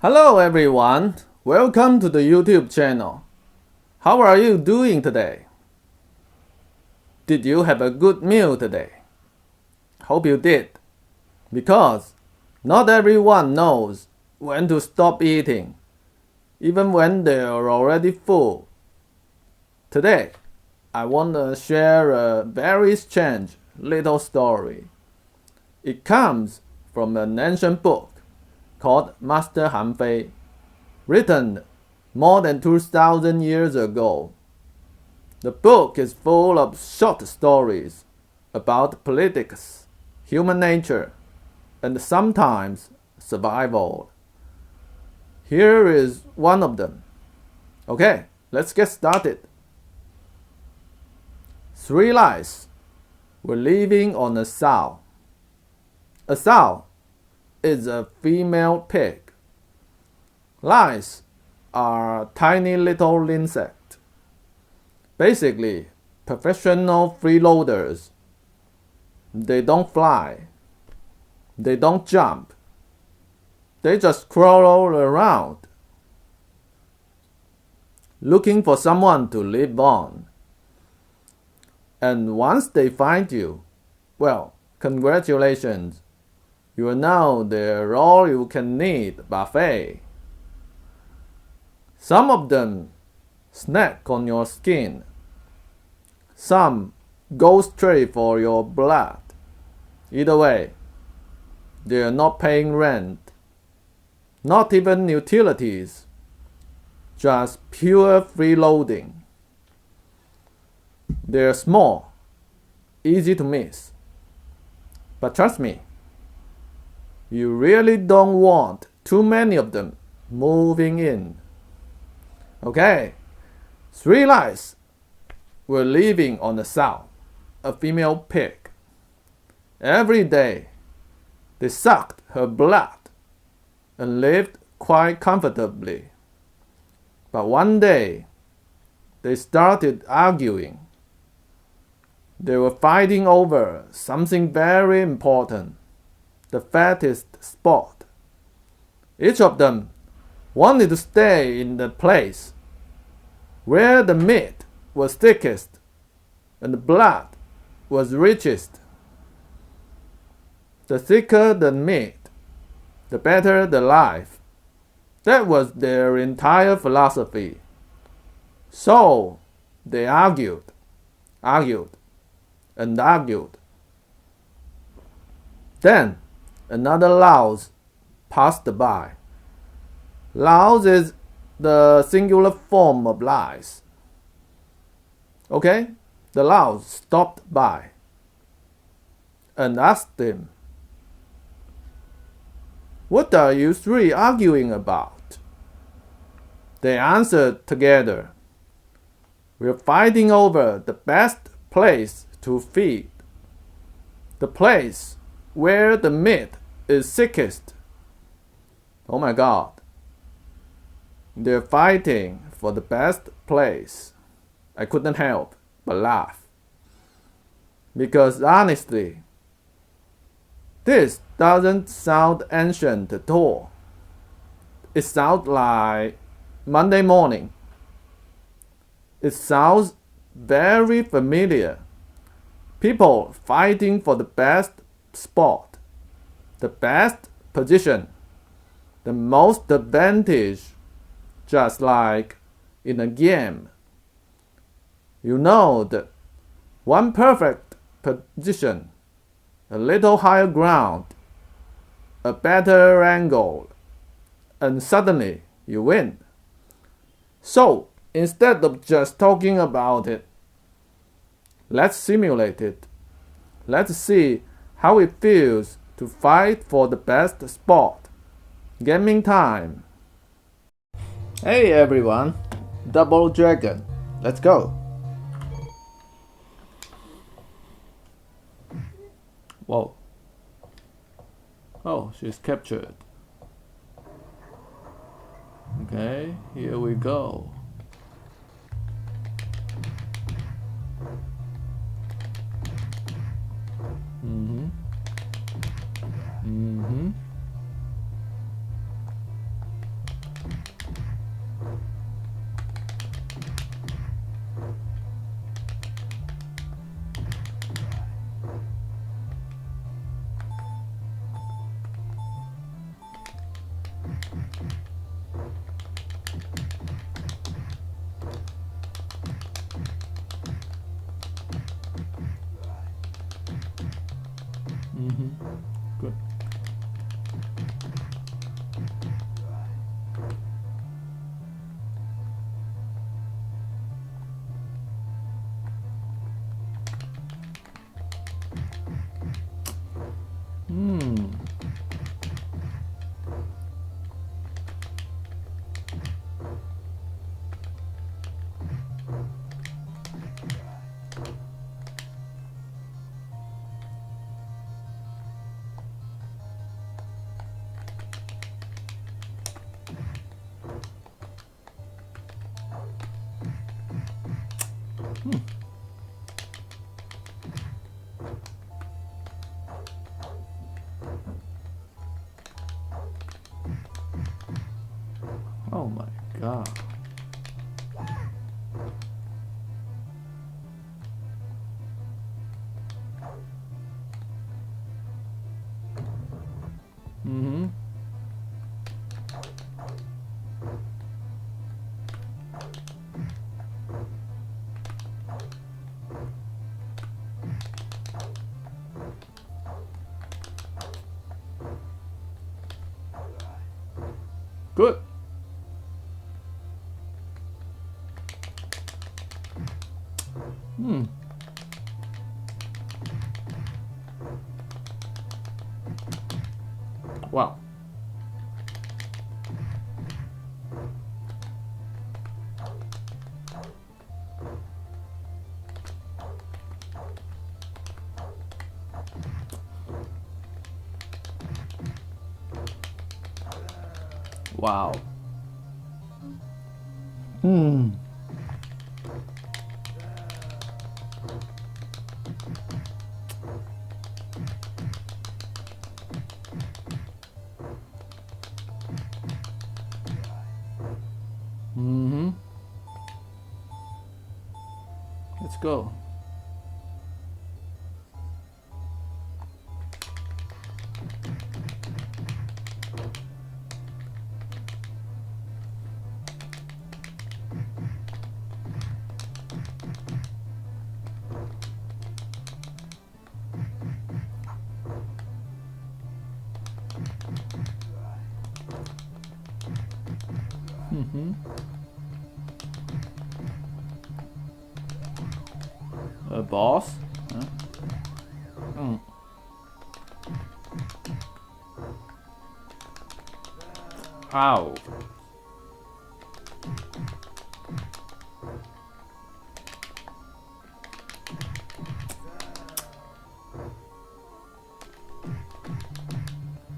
Hello everyone, welcome to the YouTube channel. How are you doing today? Did you have a good meal today? Hope you did, because not everyone knows when to stop eating, even when they are already full. Today, I want to share a very strange little story. It comes from an ancient book called Master Han Fei, written more than 2,000 years ago. The book is full of short stories about politics, human nature, and sometimes survival. Here is one of them. Okay, let's get started. 3 lice were living on a sow. A sow is a female pig. Lice are tiny little insects. Basically, professional freeloaders. They don't fly. They don't jump. They just crawl around, looking for someone to live on. And once they find you, well, congratulations. You are now their all-you-can-eat buffet. Some of them snack on your skin. Some go straight for your blood. Either way, they are not paying rent, not even utilities, just pure freeloading. They are small, easy to miss. But trust me, you really don't want too many of them moving in. Okay, 3 lice were living on the sow, a female pig. Every day, they sucked her blood and lived quite comfortably. But one day, they started arguing. They were fighting over something very important. The fattest spot. Each of them wanted to stay in the place where the meat was thickest and the blood was richest. The thicker the meat, the better the life. That was their entire philosophy. So they argued, and argued. Then another louse passed by. Louse is the singular form of lice. Okay, the louse stopped by and asked him, "What are you 3 arguing about?" They answered together, "We're fighting over the best place to feed, the place where the meat is thickest." Oh my God. They're fighting for the best place. I couldn't help but laugh. Because honestly, this doesn't sound ancient at all. It sounds like Monday morning. It sounds very familiar. People fighting for the best spot, the best position, the most advantage, just like in a game. You know that one perfect position, a little higher ground, a better angle, and suddenly you win. So instead of just talking about it, let's simulate it. Let's see how it feels to fight for the best spot. Gaming time. Hey everyone, Double Dragon, let's go. Whoa. Oh, she's captured. Okay, here we go. Oh my god. Mm-hmm. Good. Hmm. Wow. Wow. Hmm. Mm-hmm. Let's go. Mm-hmm. A boss? Huh? Mm. Ow.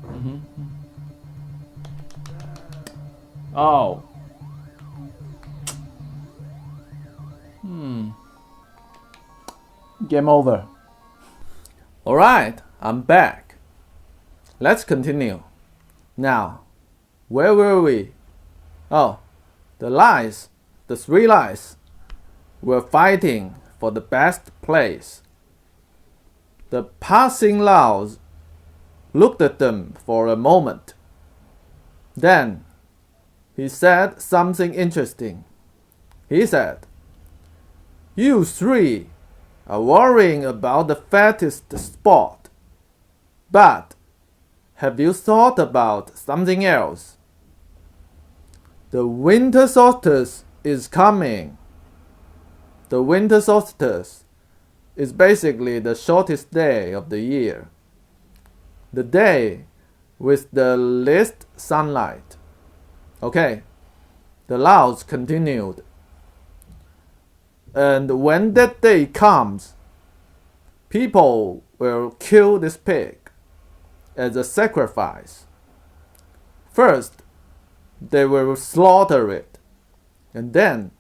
Mm-hmm. Oh. Game over. Alright, I'm back. Let's continue. Now, where were we? Oh, the three lies, were fighting for the best place. The passing Laos looked at them for a moment. Then, he said something interesting. He said, "You three are worrying about the fattest spot. But have you thought about something else? The winter solstice is coming." The winter solstice is basically the shortest day of the year. The day with the least sunlight. Okay, the Laos continued. "And when that day comes, people will kill this pig as a sacrifice. First, they will slaughter it, and then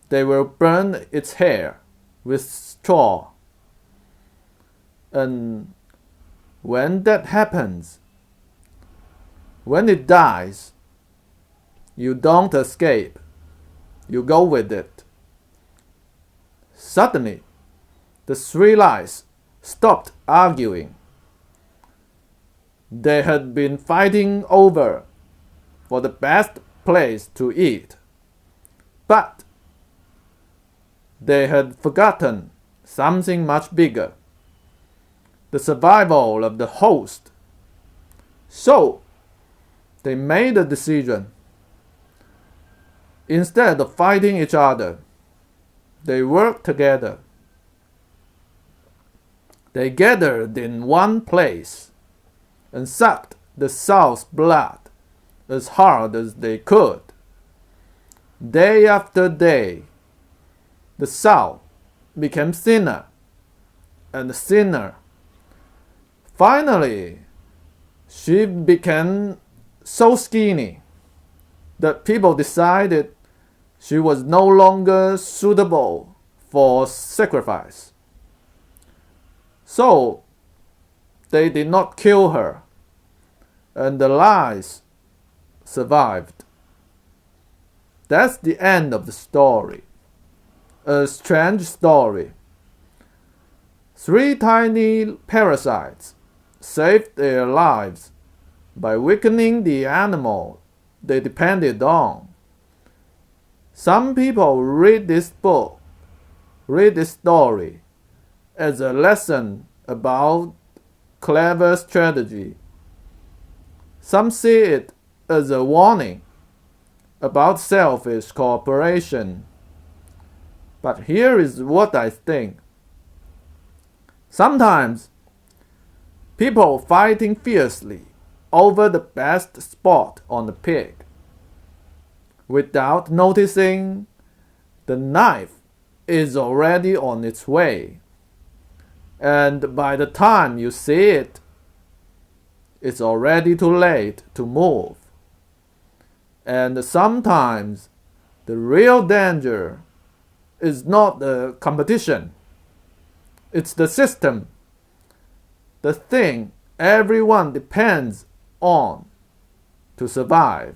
they will burn its hair with straw. And when that happens, when it dies, you don't escape, you go with it." Suddenly, the three lies stopped arguing. They had been fighting over for the best place to eat, but they had forgotten something much bigger: the survival of the host. So, they made a decision. Instead of fighting each other, they worked together. They gathered in one place and sucked the sow's blood as hard as they could. Day after day, the sow became thinner and thinner. Finally, she became so skinny that people decided she was no longer suitable for sacrifice. So they did not kill her, and the lies survived. That's the end of the story. A strange story. 3 tiny parasites saved their lives by weakening the animal they depended on. Some people read this story as a lesson about clever strategy. Some see it as a warning about selfish cooperation. But here is what I think. Sometimes people fighting fiercely over the best spot on the pig, without noticing the knife is already on its way, and by the time you see it, it's already too late to move. And sometimes the real danger is not the competition, it's the system, the thing everyone depends on to survive.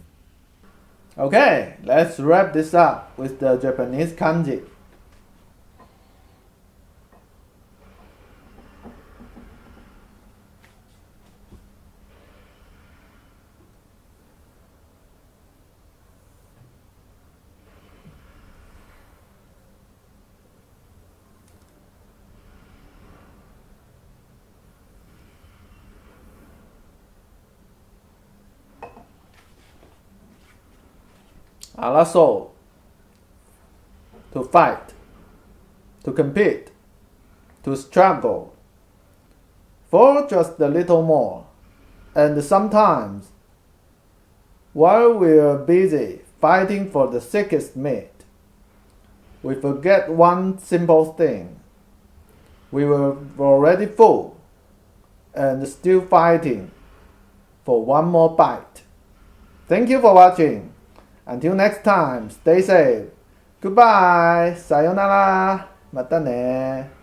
Okay, let's wrap this up with the Japanese kanji. Alaso, to fight, to compete, to struggle for just a little more. And sometimes, while we're busy fighting for the sickest meat, we forget one simple thing. We were already full and still fighting for one more bite. Thank you for watching. Until next time, stay safe. Goodbye. Sayonara. またね。